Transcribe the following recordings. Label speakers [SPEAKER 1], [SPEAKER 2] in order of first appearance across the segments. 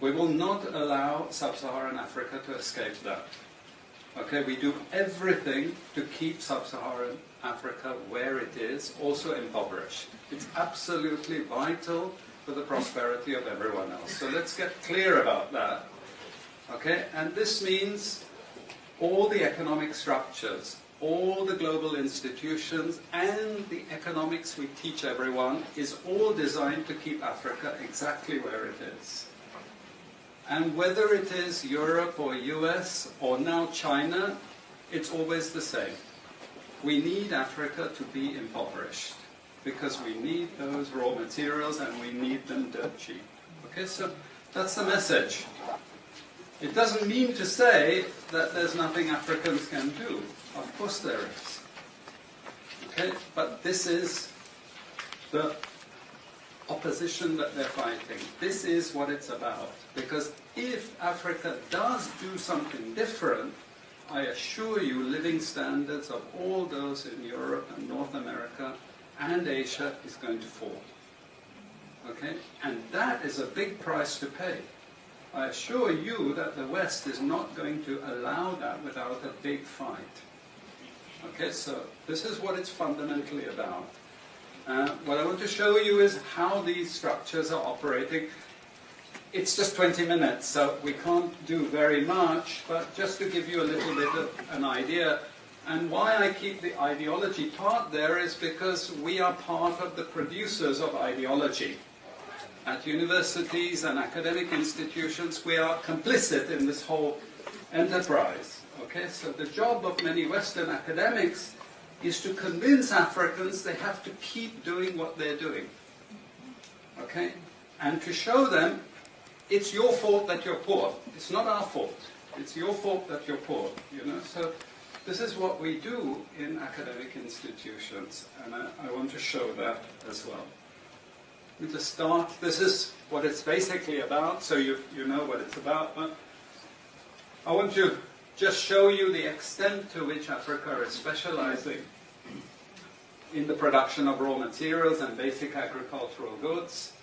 [SPEAKER 1] We will not allow sub-Saharan Africa to escape that. Okay, we do everything to keep sub-Saharan Africa where it is, also impoverished. It's absolutely vital for the prosperity of everyone else. So let's get clear about that. Okay, and this means all the economic structures, all the global institutions, and the economics we teach everyone is all designed to keep Africa exactly where it is. And whether it is Europe or US or now China, it's always the same. We need Africa to be impoverished because we need those raw materials and we need them dirt cheap. Okay, so that's the message. It doesn't mean to say that there's nothing Africans can do. Of course there is. Okay, but this is the opposition that they're fighting. This is what it's about. Because if Africa does do something different, I assure you living standards of all those in Europe and North America and Asia is going to fall. Okay? And that is a big price to pay. I assure you that the West is not going to allow that without a big fight. Okay, so this is what it's fundamentally about. What I want to show you is how these structures are operating. It's just 20 minutes, so we can't do very much, but just to give you a little bit of an idea. And why I keep the ideology part there is because we are part of the producers of ideology. At universities and academic institutions, we are complicit in this whole enterprise. Okay, so the job of many Western academics is to convince Africans they have to keep doing what they're doing. Okay? And to show them it's your fault that you're poor. It's not our fault. It's your fault that you're poor. You know? So this is what we do in academic institutions, and I want to show that as well. To start, this is what it's basically about, so you know what it's about. But I want to just show you the extent to which Africa is specializing in the production of raw materials and basic agricultural goods.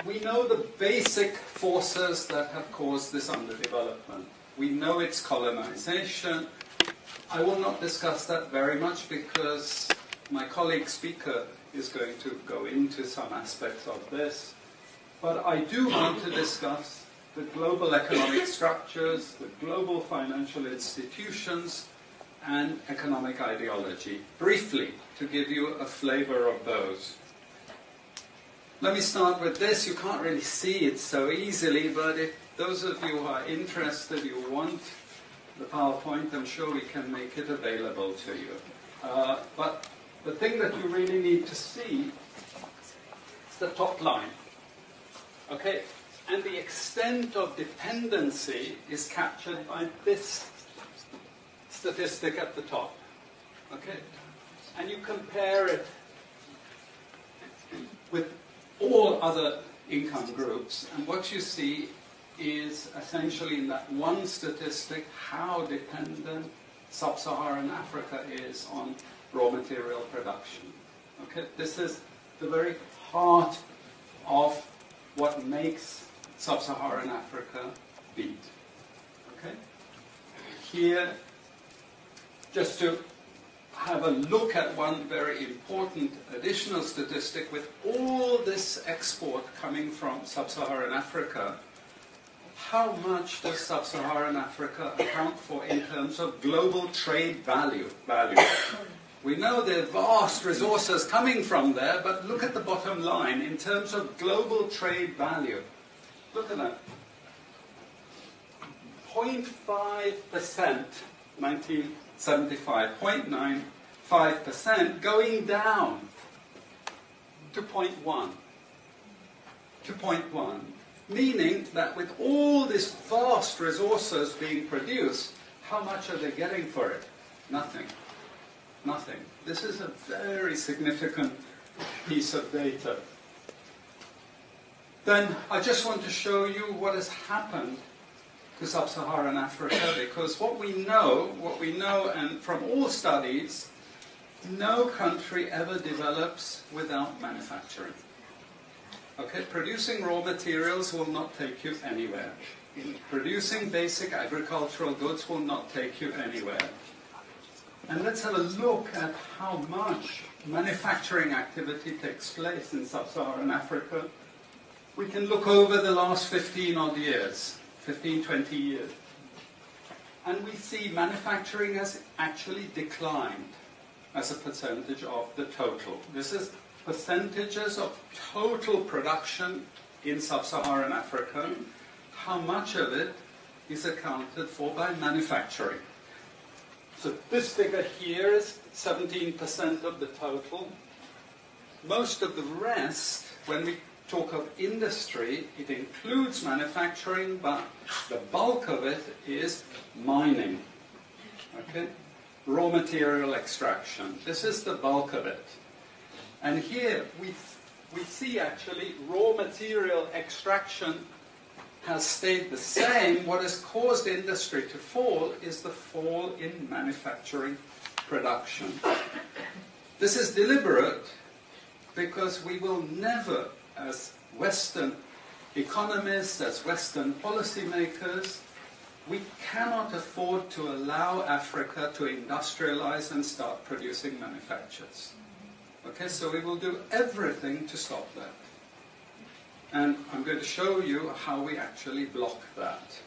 [SPEAKER 1] We know the basic forces that have caused this underdevelopment. We know it's colonization. I will not discuss that very much because my colleague speaker is going to go into some aspects of this. But I do want to discuss the global economic structures, the global financial institutions, and economic ideology, briefly, to give you a flavor of those. Let me start with this. You can't really see it so easily, but if those of you who are interested, you want the PowerPoint, I'm sure we can make it available to you. But the thing that you really need to see is the top line. Okay? And the extent of dependency is captured by this statistic at the top. Okay? And you compare it with all other income groups, and what you see is essentially in that one statistic how dependent sub-Saharan Africa is on raw material production. Okay? This is the very heart of what makes sub-Saharan Africa beat. Okay? Here, just to have a look at one very important additional statistic, with all this export coming from sub-Saharan Africa, how much does sub-Saharan Africa account for in terms of global trade value? We know there are vast resources coming from there, but look at the bottom line in terms of global trade value. Look at that. 0.5%, 1975, 0.95%, going down to 0.1. To 0.1. Meaning that with all these vast resources being produced, how much are they getting for it? Nothing. Nothing. This is a very significant piece of data. Then I just want to show you what has happened to sub-Saharan Africa, because what we know, and from all studies, no country ever develops without manufacturing. Okay, producing raw materials will not take you anywhere. Producing basic agricultural goods will not take you anywhere. And let's have a look at how much manufacturing activity takes place in sub-Saharan Africa. We can look over the last 15 odd years, 15, 20 years. And we see manufacturing has actually declined as a percentage of the total. This is percentages of total production in sub-Saharan Africa. How much of it is accounted for by manufacturing? So this figure here is 17% of the total. Most of the rest, when we talk of industry, it includes manufacturing, but the bulk of it is mining. Okay? Raw material extraction. This is the bulk of it. And here we see actually raw material extraction has stayed the same. What has caused industry to fall is the fall in manufacturing production. This is deliberate because we will never, as Western economists, as Western policymakers, we cannot afford to allow Africa to industrialize and start producing manufactures. Okay, so we will do everything to stop that. And I'm going to show you how we actually block that.